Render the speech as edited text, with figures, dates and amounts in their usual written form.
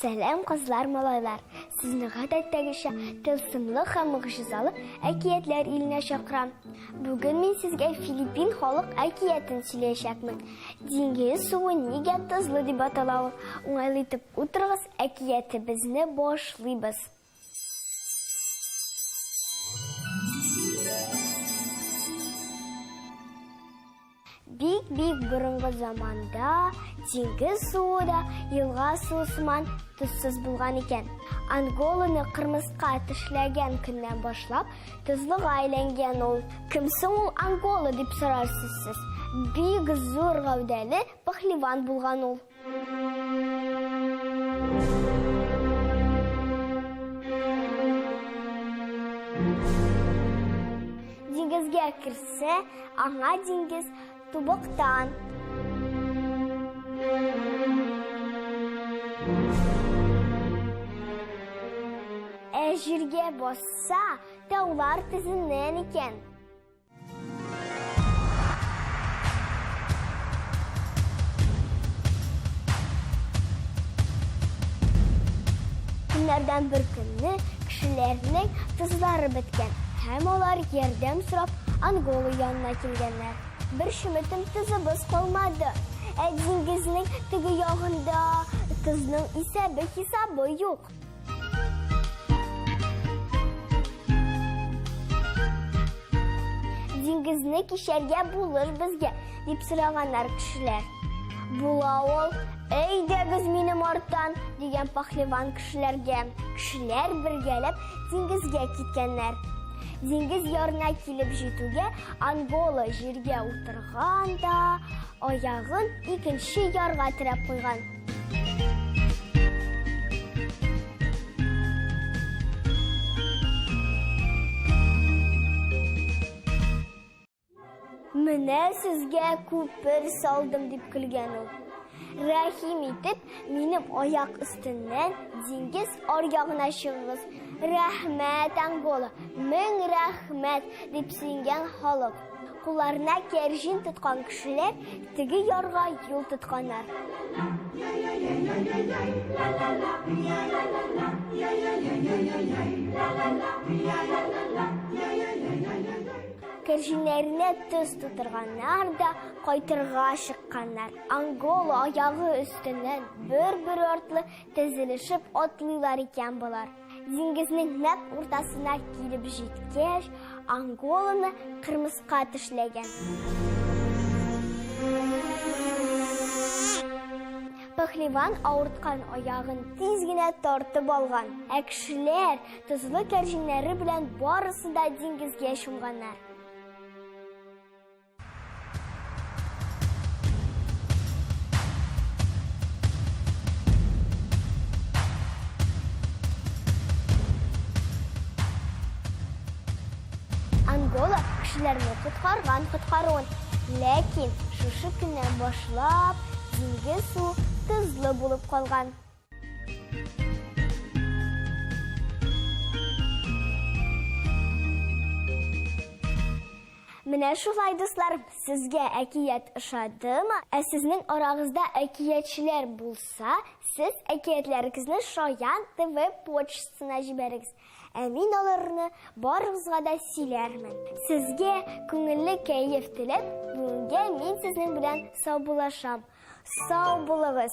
Сәлем кызлар, малайлар. Сезне гадәттәгечә тылсымлы һәм могҗизалы әкиятләр иленә чакырам. Бүген мин сезгә Филиппин халык әкиятен сөйләячәкмен. Диңгез суы нигә тозлы дип атала? Уңайлы итеп утырыгыз, әкиятебезне башлыйбыз. Бик борынгы заманда диңгез суы да елга суы сыман тозсыз булган икән. Анголаны кырмыска тешләгән көннән башлап тозлыга әйләнгән ул. Кем соң ул Ангола дип сорарсыз сез? Бик зур гәүдәле пәһлеван булган ул. Диңгезгә керсә, аңа диңгез тубыктан. Җиргә басса, таулар тезеннән икән. Көннәрдән бер көнне кешеләрнең тозлары беткән. Һәм алар ярдәм сорап Ангола янына килгәннәр. Bir шүметем тузыбыз калмады. Диңгезнең теге ягында тузның исәбе-хисабы юк. Диңгезне кишәргә булыр безгә, дип сораганнар кешеләр. Була ул, әйдәгез минем арттан, дигән пәһлеван кешеләргә. Кешеләр бергәләп диңгезгә киткәннәр. Диңгез ярына килеп җитүгә, Ангола җиргә утырган да, аягын икенче ярга терәп куйган. Менә сезгә күпер салдым дип көлгән ул. Рәхим итеп, минем аяк өстеннән диңгез аръягына чыгыгыз. Рәхмәт, Ангола, мең рәхмәт, дип сөйгән халык. Кулларына кәрҗин тоткан кешеләр теге ярга юл тотканнар. Кәрҗиннәрне төз тутырганнар да кайтырга чыкканнар. Ангола аягы өстеннән бер артлы тезелешеп атлыйлар икән болар. Диңгезнең нәкъ уртасына килеп җиткәч, Анголаны кырмыска тешләгән. Пәһлеван авырткан аягын тиз генә тартып алган. Кешеләр тозлы кәрҗиннәре белән барысы да диңгезгә чумганнар. Ангола кешеләрне коткарган, ләкин шушы көннән башлап диңгез суы тозлы булып калган. Менә шулай, дусларым, сезгә әкият ошадымы? Сезнең арагызда әкиятчеләр булса, сез әкиятләрегезне Шаян ТВ почтасына җибәрегез. Мин аларны барыгызга да сөйләрмен. Сезгә күңелле кәеф теләп, бүгенгә мин сезнең белән саубуллашам. Сау булыгыз.